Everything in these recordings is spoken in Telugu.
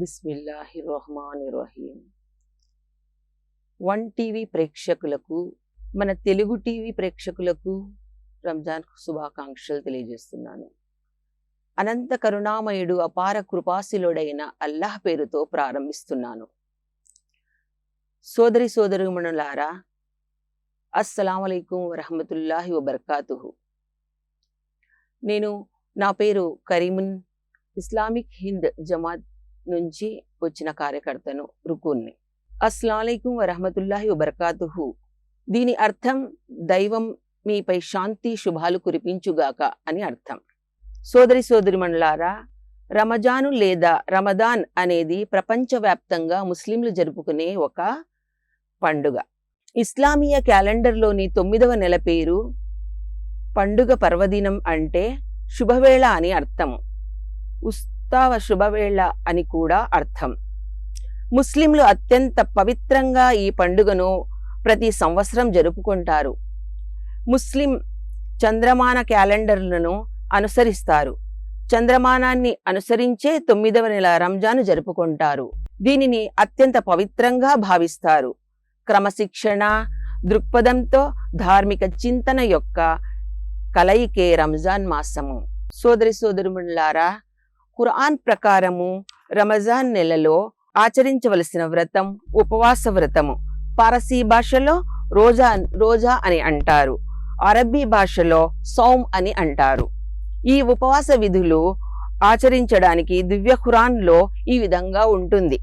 బిస్మిల్లాహిర్రహ్మానిర్రహీం. వన్ టీవీ ప్రేక్షకులకు, మన తెలుగు టీవీ ప్రేక్షకులకు రంజాన్ శుభాకాంక్షలు తెలియజేస్తున్నాను. అనంత కరుణామయుడు, అపార కృపాశీలుడైన అల్లాహ్ పేరుతో ప్రారంభిస్తున్నాను. సోదరి సోదరీమణులారా, అస్సలాము అలైకుం వరహమతుల్లాహి వబర్కాతుహు. నా పేరు కరీమున్, ఇస్లామిక్ హింద్ జమాత్ నుంచి వచ్చిన కార్యకర్తను, రుకున్ని. అస్సలాము అలైకుం వరహమతుల్లాహి వబర్కాతుహు. దీని అర్థం దైవం మీపై శాంతి శుభాలు కురిపించుగాక అని అర్థం. సోదరి సోదరిమణులారా, రమజాను లేదా రమదాన్ అనేది ప్రపంచవ్యాప్తంగా ముస్లింలు జరుపుకునే ఒక పండుగ. ఇస్లామీయ క్యాలెండర్లోని 9వ నెల పేరు పండుగ పర్వదినం అంటే శుభవేళ అని అర్థము. ఉస్తావ శుభవేళ అని కూడా అర్థం. ముస్లింలు అత్యంత పవిత్రంగా ఈ పండుగను ప్రతి సంవత్సరం జరుపుకుంటారు. ముస్లిం చంద్రమాన క్యాలెండర్లను అనుసరిస్తారు. చంద్రమానాన్ని అనుసరించే 9వ నెల రంజాను జరుపుకుంటారు. దీనిని అత్యంత పవిత్రంగా భావిస్తారు. క్రమశిక్షణ దృక్పథంతో ధార్మిక చింతన యొక్క కలయికే రంజాన్ మాసము. సోదరి సోదరులారా, ఖురాన్ ప్రకారము రమజాన్ నెలలో ఆచరించవలసిన వ్రతం ఉపవాస వ్రతము. పారసీ భాషలో రోజా అని అంటారు. అరబ్బీ భాషలో సౌమ్ అని అంటారు. ఈ ఉపవాస విధులు ఆచరించడానికి దివ్య ఖురాన్లో ఈ విధంగా ఉంటుంది.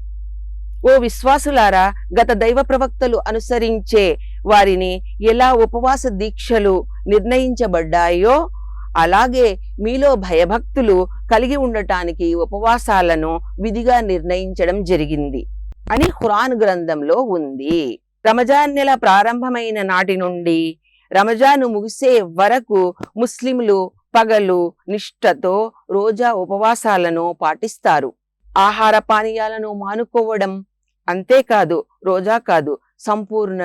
ఓ విశ్వాసులారా, గత దైవ ప్రవక్తలు అనుసరించే వారిని ఎలా ఉపవాస దీక్షలు నిర్ణయించబడ్డాయో అలాగే మీలో భయభక్తులు కలిగి ఉండటానికి ఉపవాసాలను విధిగా నిర్ణయించడం జరిగింది అని ఖురాన్ గ్రంథంలో ఉంది. రమజాన్ నెల ప్రారంభమైన నాటి నుండి రమజాను ముగిసే వరకు ముస్లింలు పగలు నిష్ఠతో రోజా ఉపవాసాలను పాటిస్తారు. ఆహార పానీయాలను మానుకోవడం అంతేకాదు, రోజా కాదు, సంపూర్ణ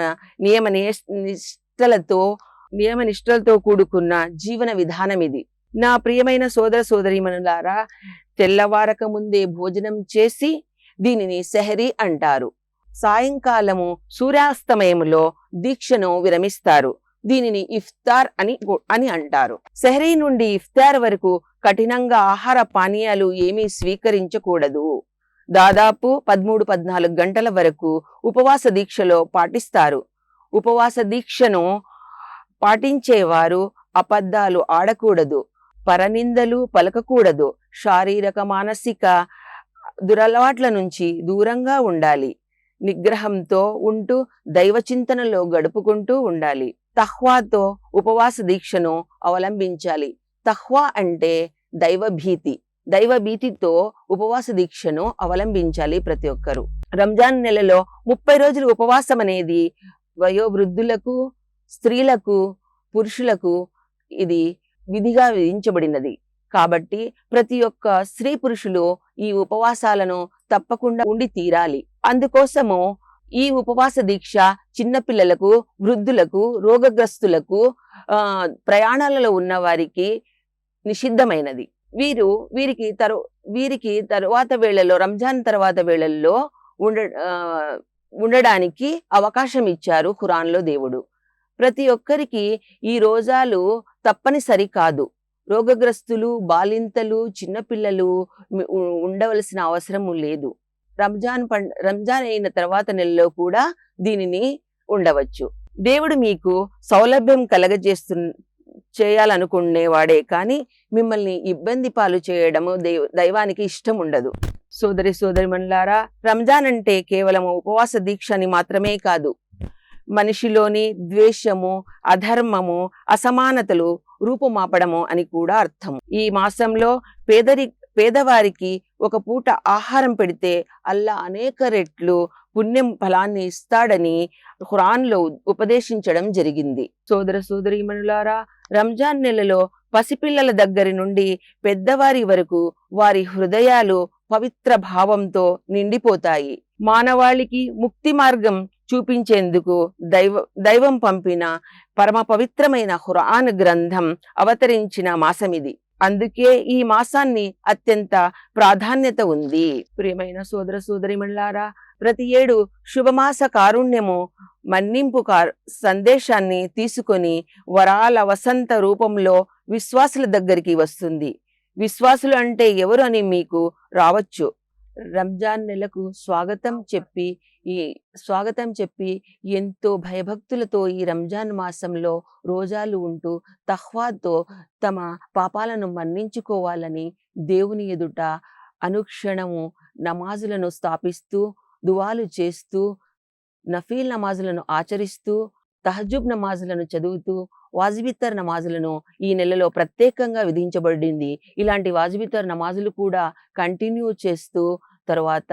నియమనిష్టలతో కూడుకున్న జీవన విధానం ఇది. నా ప్రియమైన సోదర సోదరీమణులారా, తెల్లవారక ముందే భోజనం చేసి దీనిని సెహరీ అంటారు. సాయంకాలము సూర్యాస్తమయములో దీక్షను విరమిస్తారు. దీనిని ఇఫ్తార్ అని అంటారు. సెహరీ నుండి ఇఫ్తార్ వరకు కఠినంగా ఆహార పానీయాలు ఏమీ స్వీకరించకూడదు. దాదాపు 13-14 గంటల వరకు ఉపవాస దీక్షలో పాటిస్తారు. ఉపవాస దీక్షను పాటించేవారు అబద్ధాలు ఆడకూడదు, పరనిందలు పలకకూడదు, శారీరక మానసిక దురలవాట్ల నుంచి దూరంగా ఉండాలి. నిగ్రహంతో ఉంటూ దైవచింతనలో గడుపుకుంటూ ఉండాలి. తహ్వాతో ఉపవాస దీక్షను అవలంబించాలి. తహ్వా అంటే దైవభీతి. దైవభీతితో ఉపవాస దీక్షను అవలంబించాలి ప్రతి ఒక్కరూ. రంజాన్ నెలలో 30 రోజులు ఉపవాసం అనేది వయోవృద్ధులకు, స్త్రీలకు, పురుషులకు ఇది విధిగా విధించబడినది. కాబట్టి ప్రతి ఒక్క స్త్రీ పురుషులు ఈ ఉపవాసాలను తప్పకుండా ఉండి తీరాలి. అందుకోసము ఈ ఉపవాస దీక్ష చిన్నపిల్లలకు, వృద్ధులకు, రోగగ్రస్తులకు, ప్రయాణాలలో ఉన్న వారికి నిషిద్ధమైనది. వీరికి తరువాత వేళల్లో, రంజాన్ తర్వాత వేళల్లో ఉండడానికి అవకాశం ఇచ్చారు ఖురాన్లో దేవుడు. ప్రతి ఒక్కరికి ఈ రోజాలు తప్పనిసరి కాదు. రోగగ్రస్తులు, బాలింతలు, చిన్నపిల్లలు ఉండవలసిన అవసరం లేదు. రంజాన్ అయిన తర్వాత నెలలో కూడా దీనిని ఉండవచ్చు. దేవుడు మీకు సౌలభ్యం చేయాలనుకునేవాడే కానీ మిమ్మల్ని ఇబ్బంది పాలు చేయడము దైవానికి ఇష్టం ఉండదు. సోదరి సోదరిమణులారా, రంజాన్ అంటే కేవలం ఉపవాస దీక్ష అని మాత్రమే కాదు. మనిషిలోని ద్వేషము, అధర్మము, అసమానతలు రూపుమాపడము అని కూడా అర్థం. ఈ మాసంలో పేదవారికి ఒక పూట ఆహారం పెడితే అల్లా అనేక రెట్లు పుణ్యం ఫలాన్ని ఇస్తాడని ఖురాన్లో ఉపదేశించడం జరిగింది. సోదర సోదరీమణులారా, రంజాన్ నెలలో పసిపిల్లల దగ్గరి నుండి పెద్దవారి వరకు వారి హృదయాలు పవిత్ర భావంతో నిండిపోతాయి. మానవాళికి ముక్తి మార్గం చూపించేందుకు దైవం పంపిన పరమ పవిత్రమైన ఖురాన్ గ్రంథం అవతరించిన మాసమిది. అందుకే ఈ మాసాన్ని అత్యంత ప్రాధాన్యత ఉంది. ప్రియమైన సోదర సోదరిమణులారా, ప్రతి ఏడు శుభమాస కారుణ్యము మన్నింపు సందేశాన్ని తీసుకొని వరాల వసంత రూపంలో విశ్వాసుల దగ్గరికి వస్తుంది. విశ్వాసులు అంటే ఎవరు అని మీకు రావచ్చు. రంజాన్ నెలకు స్వాగతం చెప్పి ఎంతో భయభక్తులతో ఈ రంజాన్ మాసంలో రోజాలు ఉంటూ తఖ్వాతో తమ పాపాలను మన్నించుకోవాలని దేవుని ఎదుట అనుక్షణము నమాజులను స్థాపిస్తూ, దువాలు చేస్తూ, నఫీల్ నమాజులను ఆచరిస్తూ, తహజుబ్ నమాజులను చదువుతూ, వాజిబిత్తర్ నమాజులను ఈ నెలలో ప్రత్యేకంగా విధించబడింది. ఇలాంటి వాజిబిత్తర్ నమాజులు కూడా కంటిన్యూ చేస్తూ, తర్వాత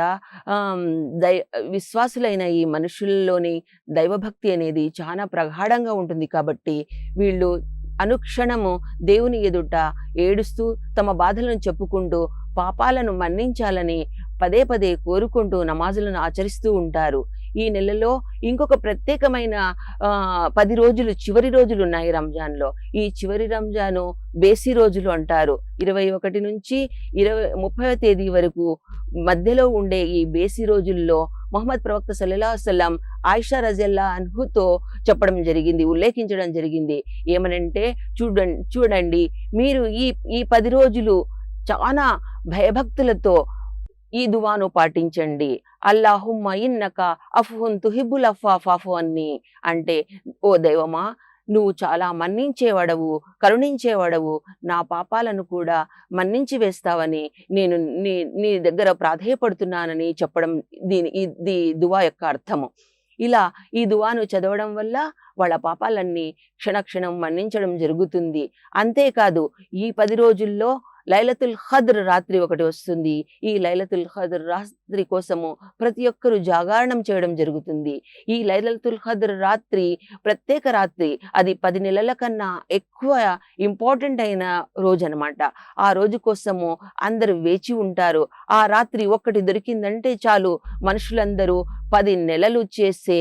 విశ్వాసులైన ఈ మనుషుల్లోని దైవభక్తి అనేది చాలా ప్రగాఢంగా ఉంటుంది. కాబట్టి వీళ్ళు అనుక్షణము దేవుని ఎదుట ఏడుస్తూ తమ బాధలను చెప్పుకుంటూ పాపాలను మన్నించాలని పదే పదే కోరుకుంటూ నమాజులను ఆచరిస్తూ ఉంటారు. ఈ నెలలో ఇంకొక ప్రత్యేకమైన 10 రోజులు, చివరి రోజులు ఉన్నాయి రంజాన్లో. ఈ చివరి రంజాను బేసి రోజులు అంటారు. 21 నుంచి 30వ తేదీ వరకు మధ్యలో ఉండే ఈ బేసి రోజుల్లో మొహమ్మద్ ప్రవక్త సల్లల్లాహు అలైహి వసల్లం ఆయిషా రజియల్లాహు అన్హుతో చెప్పడం జరిగింది, ఉల్లేఖించడం జరిగింది. ఏమనంటే, చూడండి మీరు ఈ 10 రోజులు చాలా భయభక్తులతో ఈ దువాను పాటించండి. అల్లాహుమ్మ ఇన్నక అఫ్వున్ తుహిబ్బుల్ అఫ్వ ఫాఫు అన్ని. అంటే, ఓ దైవమా, నువ్వు చాలా మన్నించేవాడవు, కరుణించేవాడవు, నా పాపాలను కూడా మన్నించి వేస్తావని నేను నీ దగ్గర ప్రాధేయపడుతున్నానని చెప్పడం ఇది దువా యొక్క అర్థము. ఇలా ఈ దువాను చదవడం వల్ల వాళ్ళ పాపాలన్నీ క్షణక్షణం మన్నించడం జరుగుతుంది. అంతేకాదు, ఈ 10 రోజుల్లో లైలతుల్ ఖద్ర్ రాత్రి ఒకటి వస్తుంది. ఈ లైలతుల్ ఖద్ర్ రాత్రి కోసము ప్రతి ఒక్కరూ జాగరణం చేయడం జరుగుతుంది. ఈ లైలతుల్ ఖద్ర్ రాత్రి ప్రత్యేక రాత్రి, అది 10 నెలల కన్నా ఎక్కువ ఇంపార్టెంట్ అయిన రోజు అనమాట. ఆ రోజు కోసము అందరూ వేచి ఉంటారు. ఆ రాత్రి ఒక్కటి దొరికిందంటే చాలు, మనుషులందరూ 10 నెలలు చేసే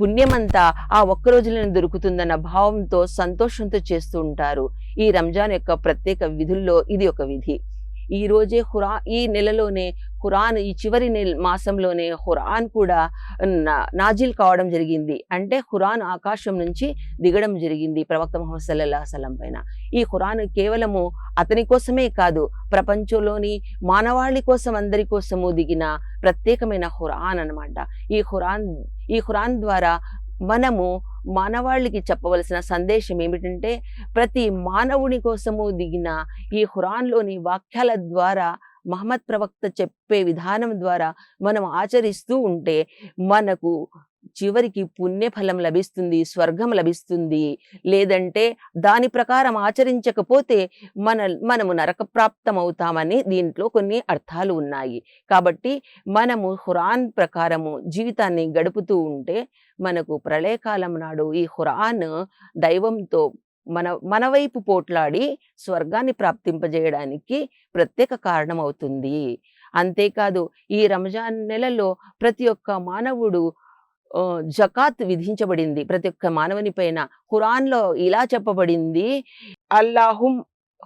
పుణ్యమంతా ఆ ఒక్క రోజులోనే దొరుకుతుందన్న భావంతో, సంతోషంతో చేస్తూ ఉంటారు. ఈ రంజాన్ యొక్క ప్రత్యేక విధుల్లో ఇది ఒక విధి. ఈ రోజే ఈ నెలలోనే ఖురాన్, ఈ చివరి మాసంలోనే ఖురాన్ కూడా నాజిల్ కావడం జరిగింది. అంటే ఖురాన్ ఆకాశం నుంచి దిగడం జరిగింది ప్రవక్త ముహమ్మద్ సల్లల్లాహు అలైహి వసల్లం పైన. ఈ ఖురాన్ కేవలము అతని కోసమే కాదు, ప్రపంచంలోని మానవాళి కోసం, అందరి కోసము దిగిన ప్రత్యేకమైన ఖురాన్ అన్నమాట. ఈ ఖురాన్ ద్వారా మనము మానవాళికి చెప్పవలసిన సందేశం ఏమిటంటే, ప్రతి మానవుని కోసము దిగిన ఈ ఖురాన్లోని వాక్యాల ద్వారా, మహమ్మద్ ప్రవక్త చెప్పే విధానం ద్వారా మనం ఆచరిస్తూ ఉంటే మనకు చివరికి పుణ్యఫలం లభిస్తుంది, లభిస్తుంది. లేదంటే దాని ప్రకారం ఆచరించకపోతే మనము నరకప్రాప్తం అవుతామని దీంట్లో కొన్ని అర్థాలు ఉన్నాయి. కాబట్టి మనము ఖురాన్ ప్రకారము జీవితాన్ని గడుపుతూ ఉంటే మనకు ప్రళయకాలం నాడు ఈ ఖురాన్ దైవంతో మన వైపు పోట్లాడి స్వర్గాన్ని ప్రాప్తింపజేయడానికి ప్రత్యేక కారణం అవుతుంది. అంతేకాదు, ఈ రంజాన్ నెలలో ప్రతి ఒక్క మానవుడు జకాత్ విధించబడింది. ప్రతి ఒక్క మానవుని పైన ఖురాన్లో ఇలా చెప్పబడింది,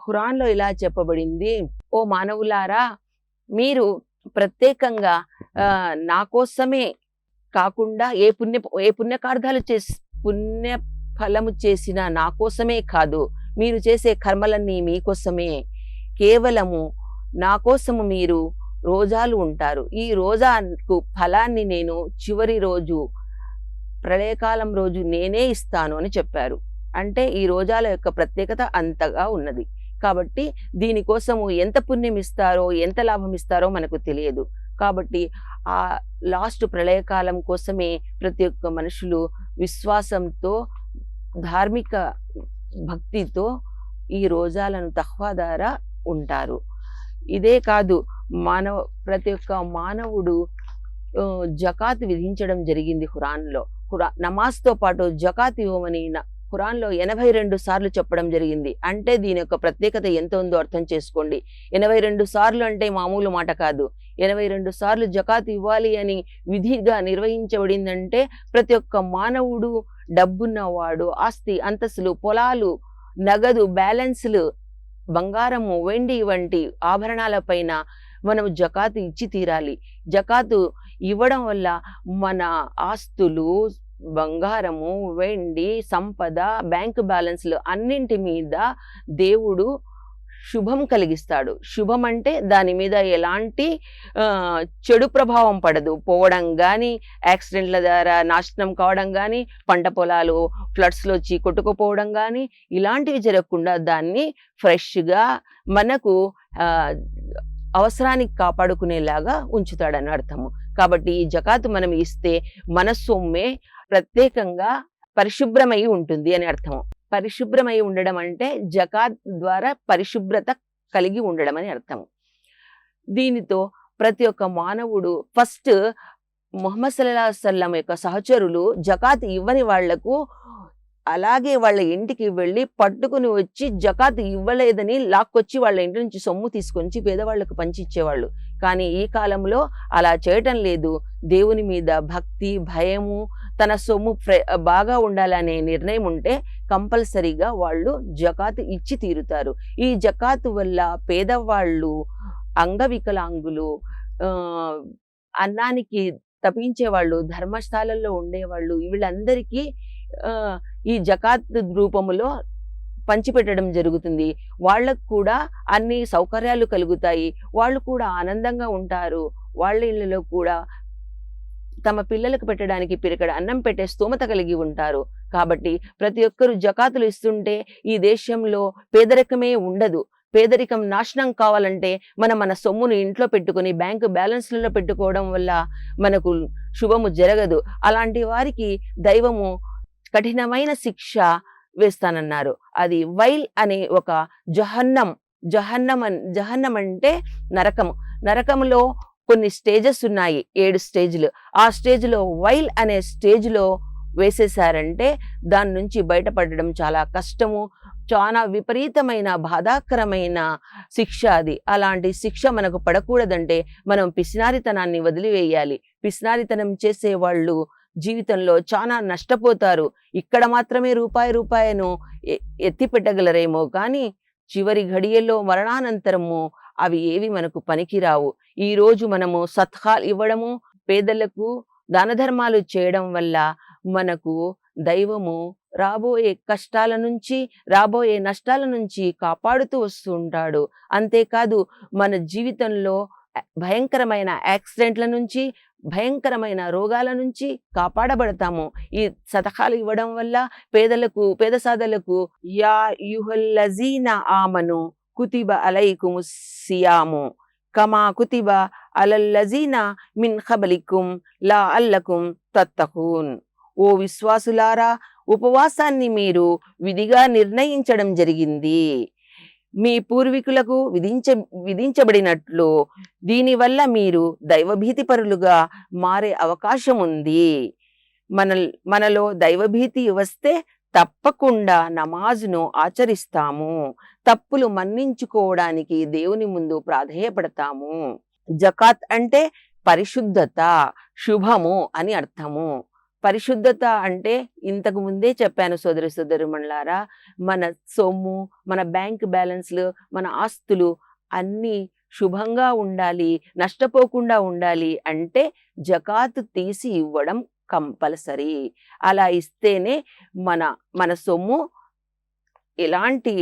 ఖురాన్లో ఇలా చెప్పబడింది, ఓ మానవులారా, మీరు ప్రత్యేకంగా నా కోసమే కాకుండా ఏ పుణ్యకార్యాలు పుణ్య ఫలము చేసిన నా కోసమే కాదు, మీరు చేసే కర్మలన్నీ మీకోసమే, కేవలము నా కోసము మీరు రోజాలు ఉంటారు. ఈ రోజాకు ఫలాన్ని నేను చివరి రోజు, ప్రళయకాలం రోజు నేనే ఇస్తాను అని చెప్పారు. అంటే ఈ రోజాల యొక్క ప్రత్యేకత అంతగా ఉన్నది. కాబట్టి దీనికోసము ఎంత పుణ్యం ఇస్తారో, ఎంత లాభం ఇస్తారో మనకు తెలియదు. కాబట్టి ఆ లాస్ట్ ప్రళయకాలం కోసమే ప్రతి ఒక్క మనుషులు విశ్వాసంతో, ధార్మిక భక్తితో ఈ రోజాలను తఖ్వా ద్వారా ఉంటారు. ఇదే కాదు, ప్రతి ఒక్క మానవుడు జకాత్ విధించడం జరిగింది ఖురాన్లో. నమాజ్తో పాటు జకాత్ ఇవ్వమని ఖురాన్లో 82 సార్లు చెప్పడం జరిగింది. అంటే దీని యొక్క ప్రత్యేకత ఎంత ఉందో అర్థం చేసుకోండి. 82 సార్లు అంటే మామూలు మాట కాదు. 82 సార్లు జకాత్ ఇవ్వాలి అని విధిగా నిర్వహించబడిందంటే ప్రతి ఒక్క మానవుడు, డబ్బున్నవాడు, ఆస్తి అంతస్తులు, పొలాలు, నగదు, బ్యాలెన్స్లు బంగారము, వెండి వంటి ఆభరణాలపైన మనం జకాతు ఇచ్చి తీరాలి. జకాతు ఇవ్వడం వల్ల మన ఆస్తులు, బంగారము, వెండి, సంపద, బ్యాంకు బ్యాలెన్స్‌లు అన్నింటి మీద దేవుడు శుభం కలిగిస్తాడు. శుభం అంటే దాని మీద ఎలాంటి చెడు ప్రభావం పడదు. పోవడం గానీ, యాక్సిడెంట్‌ల ద్వారా నాశనం కావడం గానీ, పంట పొలాలు ఫ్లడ్స్‌లో వచ్చి కొట్టుకుపోవడం గానీ, ఇలాంటివి జరగకుండా దాన్ని ఫ్రెష్‌గా మనకు అవసరానికి కాపాడుకునేలాగా ఉంచుతాడని అర్థము. కాబట్టి ఈ జకాతు మనం ఇస్తే మన సొమ్మే ప్రత్యేకంగా పరిశుభ్రమై ఉంటుంది అని అర్థము. పరిశుభ్రమై ఉండడం అంటే జకాత్ ద్వారా పరిశుభ్రత కలిగి ఉండడం అని అర్థము. దీనితో ప్రతి ఒక్క మానవుడు ఫస్ట్ ముహమ్మద్ సల్లల్లాహు అలైహి వసల్లం యొక్క సహచరులు జకాత్ ఇవ్వని వాళ్లకు అలాగే వాళ్ళ ఇంటికి వెళ్ళి పట్టుకుని వచ్చి జకాత్ ఇవ్వలేదని లాక్కొచ్చి వాళ్ళ ఇంటి నుంచి సొమ్ము తీసుకొచ్చి పేదవాళ్లకు పంచిచ్చేవాళ్ళు. కానీ ఈ కాలంలో అలా చేయటం లేదు. దేవుని మీద భక్తి, భయము, తన సొమ్ము బాగా ఉండాలనే నిర్ణయం ఉంటే కంపల్సరీగా వాళ్ళు జకాతు ఇచ్చి తీరుతారు. ఈ జకాతు వల్ల పేదవాళ్ళు, అంగవికలాంగులు, అన్నానికి తపించేవాళ్ళు, ధర్మస్థానాల్లో ఉండేవాళ్ళు, వీళ్ళందరికీ ఈ జకాత్ రూపములో పంచిపెట్టడం జరుగుతుంది. వాళ్ళకు కూడా అన్ని సౌకర్యాలు కలుగుతాయి. వాళ్ళు కూడా ఆనందంగా ఉంటారు. వాళ్ళ ఇళ్ళలో కూడా తమ పిల్లలకు పెట్టడానికి పిరికెడు అన్నం పెట్టే స్తోమత కలిగి ఉంటారు. కాబట్టి ప్రతి ఒక్కరు జకాతులు ఇస్తుంటే ఈ దేశంలో పేదరికమే ఉండదు. పేదరికం నాశనం కావాలంటే మన సొమ్మును ఇంట్లో పెట్టుకుని బ్యాంకు బ్యాలెన్స్లలో పెట్టుకోవడం వల్ల మనకు శుభము జరగదు. అలాంటి వారికి దైవము కఠినమైన శిక్ష వేస్తానన్నారు. అది వైల్ అనే ఒక జహన్నం అంటే నరకము. నరకములో కొన్ని స్టేజెస్ ఉన్నాయి, 7 స్టేజ్లు. ఆ స్టేజ్లో వైల్ అనే స్టేజ్లో వేసేశారంటే దాని నుంచి బయటపడడం చాలా కష్టము. చాలా విపరీతమైన బాధాకరమైన శిక్ష అది. అలాంటి శిక్ష మనకు పడకూడదంటే మనం పిసినారితనాన్ని వదిలివేయాలి. పిసినారితనం చేసేవాళ్ళు జీవితంలో చాలా నష్టపోతారు. ఇక్కడ మాత్రమే రూపాయను ఎత్తి పెట్టగలరేమో కానీ చివరి ఘడియల్లో మరణానంతరము అవి ఏవి మనకు పనికిరావు. ఈరోజు మనము సత్కాలు ఇవ్వడము, పేదలకు దాన ధర్మాలు చేయడం వల్ల మనకు దైవము రాబోయే కష్టాల నుంచి, రాబోయే నష్టాల నుంచి కాపాడుతూ వస్తూ ఉంటాడు. అంతేకాదు మన జీవితంలో భయంకరమైన యాక్సిడెంట్ల నుంచి, భయంకరమైన రోగాల నుంచి కాపాడబడతాము. ఈ సతకాలు ఇవ్వడం వల్ల పేద సాధలకు యా యుహల్లజీనా ఆమను కుతిబ అలైకుముస్ సియాము కమా కుతిబ అలల్లజీనా మిన్ ఖబలికుం లఅల్లకుం తత్తఖూన్. ఓ విశ్వాసులారా, ఉపవాసాన్ని మీరు విధిగా నిర్ణయించడం జరిగింది. మీ పూర్వీకులకు విధించబడినట్లు దీనివల్ల మీరు దైవభీతి పరులుగా మారే అవకాశం ఉంది. మనలో దైవభీతి వస్తే తప్పకుండా నమాజును ఆచరిస్తాము. తప్పులు మన్నించుకోవడానికి దేవుని ముందు ప్రాధేయపడతాము. జకాత్ అంటే పరిశుద్ధత, శుభము అని అర్థము. పరిశుద్ధత అంటే ఇంతకు ముందే చెప్పాను సోదరుమణులారా, మన సొమ్ము, మన బ్యాంక్ బ్యాలెన్స్లు, మన ఆస్తులు అన్నీ శుభంగా ఉండాలి, నష్టపోకుండా ఉండాలి అంటే జకాతు తీసి ఇవ్వడం కంపల్సరీ. అలా ఇస్తేనే మన సొమ్ము ఎలాంటి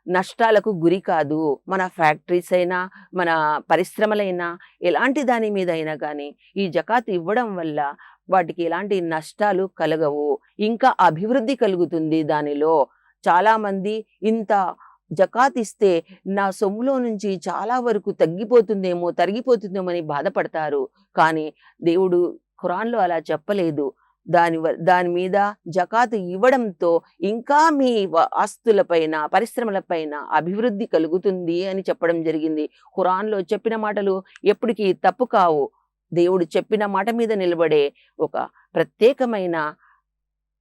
నష్టాలకు గురి కాదు. మన ఫ్యాక్టరీస్ అయినా, మన పరిశ్రమలైనా, ఎలాంటి దాని మీద అయినా కానీ ఈ జకాతు ఇవ్వడం వల్ల వాటికి ఎలాంటి నష్టాలు కలగవు, ఇంకా అభివృద్ధి కలుగుతుంది. దానిలో చాలామంది ఇంత జకాత్ ఇస్తే నా సొమ్ములో నుంచి చాలా వరకు తరిగిపోతుందేమో అని బాధపడతారు. కానీ దేవుడు ఖురాన్లో అలా చెప్పలేదు. దాని మీద జకాతు ఇవ్వడంతో ఇంకా మీ ఆస్తులపైన, పరిశ్రమలపైన అభివృద్ధి కలుగుతుంది అని చెప్పడం జరిగింది. ఖురాన్లో చెప్పిన మాటలు ఎప్పటికీ తప్పు కావు. దేవుడు చెప్పిన మాట మీద నిలబడే ఒక ప్రత్యేకమైన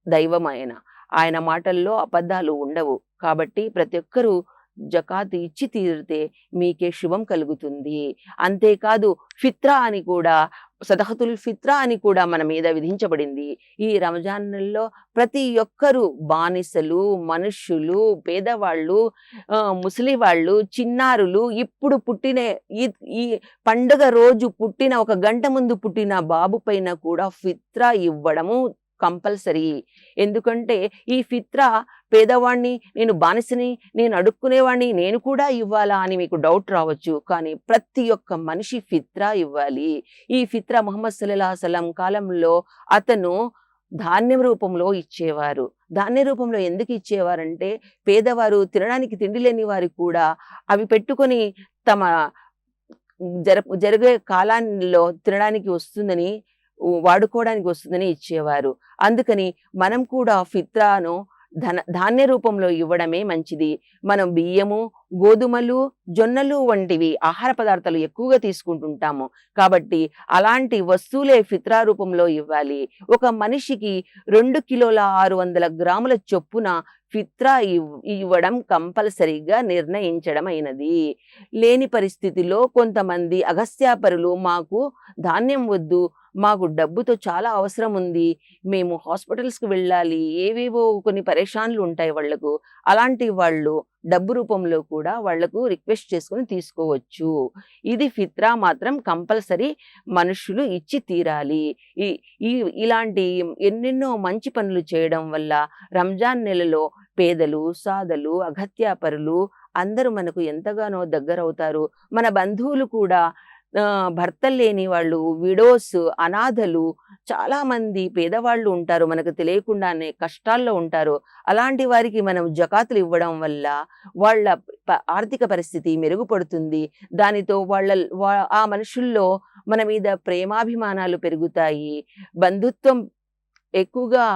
దైవమైన ఆయన మాటల్లో అబద్ధాలు ఉండవు. కాబట్టి ప్రతి ఒక్కరూ జకాతు ఇచ్చి తీరితే మీకే శుభం కలుగుతుంది. అంతేకాదు ఫిత్రా అని కూడా సదహతుల్ ఫిత్రా అని కూడా మన మీద విధించబడింది. ఈ రంజాన్ నెలలో ప్రతి ఒక్కరూ బానిసలు, మనుష్యులు, పేదవాళ్ళు, ముసలి వాళ్ళు, చిన్నారులు, ఇప్పుడు పుట్టిన ఈ ఈ పండుగ రోజు పుట్టిన ఒక గంట ముందు పుట్టిన బాబు పైన కూడా ఫిత్రా ఇవ్వడము కంపల్సరీ. ఎందుకంటే ఈ ఫిత్రా పేదవాడిని, నేను బానిసని, నేను అడుక్కునేవాడిని, నేను కూడా ఇవ్వాలా అని మీకు డౌట్ రావచ్చు. కానీ ప్రతి ఒక్క మనిషి ఫిత్రా ఇవ్వాలి. ఈ ఫిత్రా ముహమ్మద్ సల్లల్లాహు అలైహి వసల్లం కాలంలో అతను ధాన్యం రూపంలో ఇచ్చేవారు. ధాన్య రూపంలో ఎందుకు ఇచ్చేవారంటే పేదవారు, తినడానికి తిండి లేని వారు కూడా అవి పెట్టుకొని తమ జరిగే కాలాల్లో తినడానికి వస్తుందని, వాడుకోవడానికి వస్తుందని ఇచ్చేవారు. అందుకని మనం కూడా ఫిత్రాను ధాన్య రూపంలో ఇవ్వడమే మంచిది. మనం బియ్యము, గోధుమలు, జొన్నలు వంటివి ఆహార పదార్థాలు ఎక్కువగా తీసుకుంటుంటాము. కాబట్టి అలాంటి వస్తువులే ఫిత్రా రూపంలో ఇవ్వాలి. ఒక మనిషికి 2 కిలోల 600 గ్రాముల చొప్పున ఫిత్రా ఇవ్వడం కంపల్సరీగా నిర్ణయించడం అయినది. లేని పరిస్థితిలో కొంతమంది అగస్త్యాపరులు మాకు ధాన్యం వద్దు, మాకు డబ్బుతో చాలా అవసరం ఉంది, మేము హాస్పిటల్స్‌కి వెళ్ళాలి, ఏవేవో కొన్ని పరేషాన్లు ఉంటాయి వాళ్లకు. అలాంటి వాళ్ళు డబ్బు రూపంలో కూడా వాళ్లకు రిక్వెస్ట్ చేసుకొని తీసుకోవచ్చు. ఇది ఫిత్రా మాత్రం కంపల్సరీ మనుషులు ఇచ్చి తీరాలి. ఈ ఈ ఇలాంటి ఎన్నెన్నో మంచి పనులు చేయడం వల్ల రంజాన్ నెలలో పేదలు, సాదలు, అగత్యాపరులు అందరూ మనకు ఎంతగానో దగ్గరవుతారు. మన బంధువులు కూడా భర్తలు లేని వాళ్ళు, విడోస్, అనాథలు చాలామంది పేదవాళ్ళు ఉంటారు. మనకు తెలియకుండానే కష్టాల్లో ఉంటారు. అలాంటి వారికి మనం జకాతులు ఇవ్వడం వల్ల వాళ్ళ ఆర్థిక పరిస్థితి మెరుగుపడుతుంది. దానితో ఆ మనుషుల్లో మన మీద ప్రేమాభిమానాలు పెరుగుతాయి. బంధుత్వం ఎక్కువగా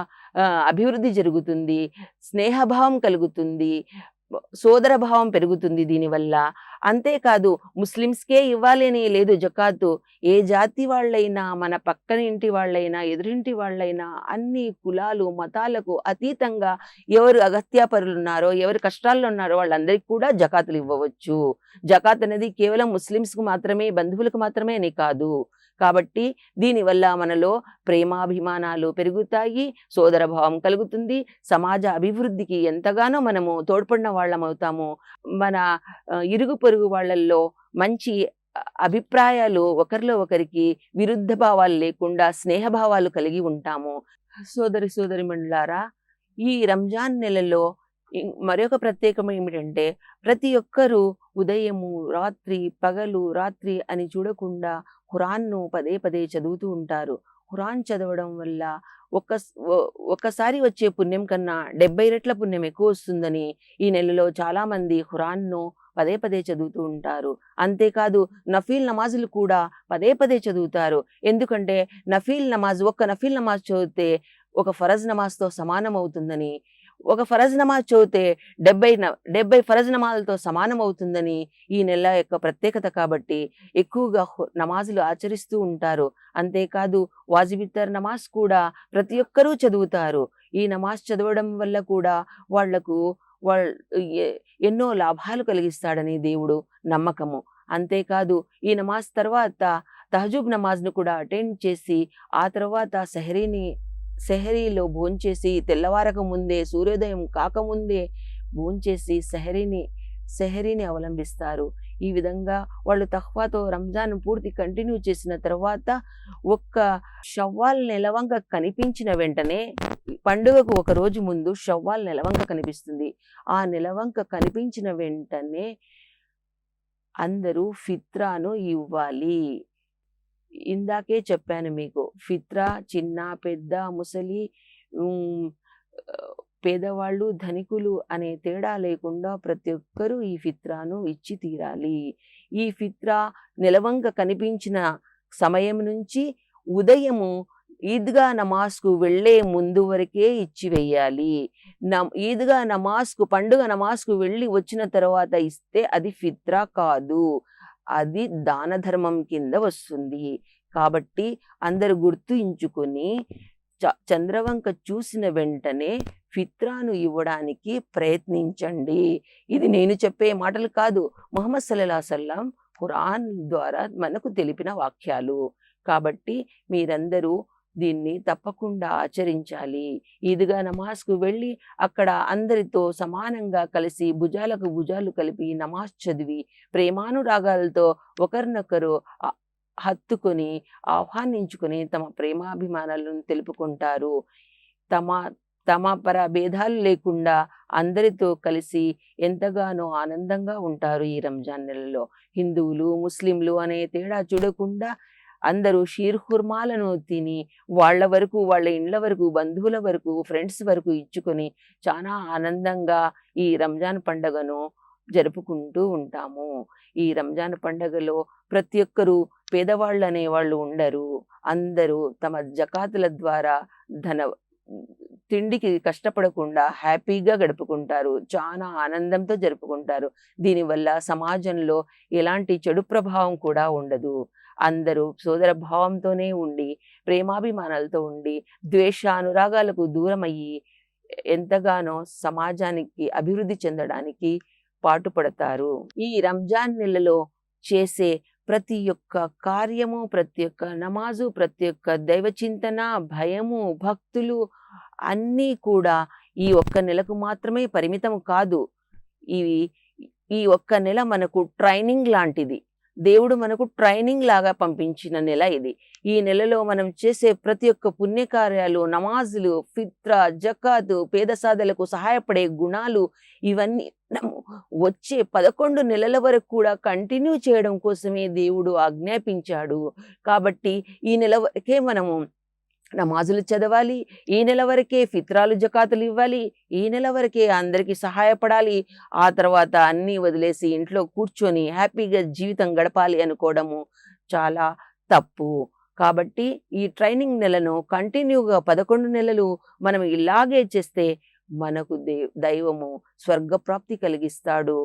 అభివృద్ధి జరుగుతుంది. స్నేహభావం కలుగుతుంది. సోదర భావం పెరుగుతుంది దీనివల్ల. అంతేకాదు ముస్లిమ్స్‌కే ఇవ్వాలి అని లేదు జకాతు. ఏ జాతి వాళ్ళైనా, మన పక్కన ఇంటి వాళ్ళైనా, ఎదురింటి వాళ్ళైనా అన్ని కులాలు, మతాలకు అతీతంగా ఎవరు అగత్యాపరులున్నారో, ఎవరు కష్టాల్లో ఉన్నారో వాళ్ళందరికీ కూడా జకాతులు ఇవ్వవచ్చు. జకాత్ అనేది కేవలం ముస్లిమ్స్‌కు మాత్రమే, బంధువులకు మాత్రమే అని కాదు. కాబట్టి దీనివల్ల మనలో ప్రేమాభిమానాలు పెరుగుతాయి, సోదరభావం కలుగుతుంది, సమాజ అభివృద్ధికి ఎంతగానో మనము తోడ్పడిన వాళ్ళమవుతాము. మన ఇరుగు పొరుగు వాళ్ళల్లో మంచి అభిప్రాయాలు, ఒకరిలో ఒకరికి విరుద్ధ భావాలు లేకుండా స్నేహభావాలు కలిగి ఉంటాము. సోదరిమణులారా, ఈ రంజాన్ నెలలో మరొక ప్రత్యేకం ఏమిటంటే ప్రతి ఒక్కరూ ఉదయము, రాత్రి, పగలు, రాత్రి అని చూడకుండా ఖురాన్ను పదే పదే చదువుతూ ఉంటారు. ఖురాన్ చదవడం వల్ల ఒక్కసారి వచ్చే పుణ్యం కన్నా 70 రెట్ల పుణ్యం ఎక్కువ వస్తుందని ఈ నెలలో చాలామంది ఖురాన్ను పదే పదే చదువుతూ ఉంటారు. అంతేకాదు నఫీల్ నమాజులు కూడా పదే పదే చదువుతారు. ఎందుకంటే ఒక్క నఫీల్ నమాజ్ చదివితే ఒక ఫరజ్ నమాజ్తో సమానం అవుతుందని, ఒక ఫరజ్ నమాజ్ చదివితే 70 ఫరజ్ నమాజులతో సమానం అవుతుందని ఈ నెల యొక్క ప్రత్యేకత. కాబట్టి ఎక్కువగా నమాజులు ఆచరిస్తూ ఉంటారు. అంతేకాదు వాజిబిత్తర్ నమాజ్ కూడా ప్రతి ఒక్కరూ చదువుతారు. ఈ నమాజ్ చదవడం వల్ల కూడా వాళ్లకు ఎన్నో లాభాలు కలిగిస్తాడని దేవుడు నమ్మకము. అంతేకాదు ఈ నమాజ్ తర్వాత తహజుద్ నమాజ్ను కూడా అటెండ్ చేసి ఆ తర్వాత సెహరీలో భోంచేసి తెల్లవారక ముందే, సూర్యోదయం కాకముందే భోంచేసి సెహరీని అవలంబిస్తారు. ఈ విధంగా వాళ్ళు తఖ్వాతో రంజాన్ పూర్తి కంటిన్యూ చేసిన తర్వాత ఒక్క షవ్వాల్ నెలవంక కనిపించిన వెంటనే, పండుగకు ఒక రోజు ముందు షవ్వాల్ నెలవంక కనిపిస్తుంది. ఆ నెలవంక కనిపించిన వెంటనే అందరూ ఫిత్రాను ఇవ్వాలి. ఇందాకే చెప్పాను మీకు, ఫిత్రా చిన్న, పెద్ద, ముసలి, పేదవాళ్ళు, ధనికులు అనే తేడా లేకుండా ప్రతి ఒక్కరూ ఈ ఫిత్రాను ఇచ్చి తీరాలి. ఈ ఫిత్రా నెలవంక కనిపించిన సమయం నుంచి ఉదయము ఈద్గా నమాజ్కు వెళ్లే ముందు వరకే ఇచ్చి వెయ్యాలి. ఈద్గా నమాజ్కు, పండుగ నమాజ్కు వెళ్ళి వచ్చిన తర్వాత ఇస్తే అది ఫిత్రా కాదు, అది దాన ధర్మం కింద వస్తుంది. కాబట్టి అందరూ గుర్తుంచుకొని చంద్రవంక చూసిన వెంటనే ఫిత్రాను ఇవ్వడానికి ప్రయత్నించండి. ఇది నేను చెప్పే మాటలు కాదు. ముహమ్మద్ సల్లల్లాహు అలైహి వసల్లం ఖురాన్ ద్వారా మనకు తెలిపిన వాక్యాలు. కాబట్టి మీరందరూ దీన్ని తప్పకుండా ఆచరించాలి. ఈద్‌గా నమాజ్‌కు వెళ్ళి అక్కడ అందరితో సమానంగా కలిసి భుజాలకు భుజాలు కలిపి నమాజ్ చదివి ప్రేమానురాగాలతో ఒకరినొకరు హత్తుకొని, ఆహ్వానించుకొని తమ ప్రేమాభిమానాలను తెలుపుకుంటారు. తమ తమ భేదాలు లేకుండా అందరితో కలిసి ఎంతగానో ఆనందంగా ఉంటారు ఈ రంజాన్ నెలలో. హిందువులు, ముస్లింలు అనే తేడా చూడకుండా అందరూ షీర్ ఖుర్మాలను తిని వాళ్ళ వరకు, వాళ్ళ ఇండ్ల వరకు, బంధువుల వరకు, ఫ్రెండ్స్ వరకు ఇచ్చుకొని చాలా ఆనందంగా ఈ రంజాన్ పండుగను జరుపుకుంటూ ఉంటాము. ఈ రంజాన్ పండుగలో ప్రతి ఒక్కరూ పేదవాళ్ళు అనేవాళ్ళు ఉండరు. అందరూ తమ జకాతుల ద్వారా తిండికి కష్టపడకుండా హ్యాపీగా గడుపుకుంటారు. చాలా ఆనందంతో జరుపుకుంటారు. దీనివల్ల సమాజంలో ఎలాంటి చెడు ప్రభావం కూడా ఉండదు. అందరూ సోదర భావంతోనే ఉండి, ప్రేమాభిమానాలతో ఉండి, ద్వేషానురాగాలకు దూరమయ్యి ఎంతగానో సమాజానికి అభివృద్ధి చెందడానికి పాటుపడతారు. ఈ రంజాన్ నెలలో చేసే ప్రతి ఒక్క కార్యము, ప్రతి ఒక్క నమాజు, ప్రతి ఒక్క దైవ చింతన, భయము, భక్తులు అన్నీ కూడా ఈ ఒక్క నెలకు మాత్రమే పరిమితం కాదు. ఇవి ఈ ఒక్క నెల మనకు ట్రైనింగ్ లాంటిది. దేవుడు మనకు ట్రైనింగ్ లాగా పంపించిన నెల ఇది. ఈ నెలలో మనం చేసే ప్రతి ఒక్క పుణ్యకార్యాలు, నమాజులు, ఫిత్రా, జకాతు, పేద సాధలకు సహాయపడే గుణాలు ఇవన్నీ మనము వచ్చే 11 నెలల వరకు కూడా కంటిన్యూ చేయడం కోసమే దేవుడు ఆజ్ఞాపించాడు. కాబట్టి ఈ నెల వరకే మనము నమాజులు చదవాలి. ఈ నెల వరకే ఫిత్రాలు, జకాతులు ఇవ్వాలి. ఈ నెల వరకే అందరికీ సహాయపడాలి. ఆ తర్వాత అన్నీ వదిలేసి ఇంట్లో కూర్చొని హ్యాపీగా జీవితం గడపాలి అనుకోవడము చాలా తప్పు. కాబట్టి ఈ ట్రైనింగ్ నెలను కంటిన్యూగా 11 నెలలు మనం ఇలాగే చేస్తే మనకు దైవము స్వర్గప్రాప్తి కలిగిస్తాడు.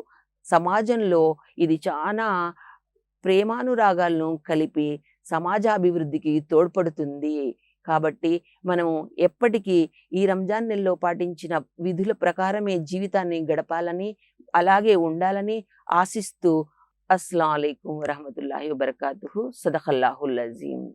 సమాజంలో ఇది చాలా ప్రేమానురాగాలను కలిపి సమాజాభివృద్ధికి తోడ్పడుతుంది. కాబట్టి మనము ఎప్పటికీ ఈ రంజాన్ నెలలో పాటించిన విధుల ప్రకారమే జీవితాన్ని గడపాలని, అలాగే ఉండాలని ఆశిస్తూ అస్సలాము అలైకుం వరహమతుల్లాహి వబరకాతుహు. సదఖల్లాహుల్ అజీమ్.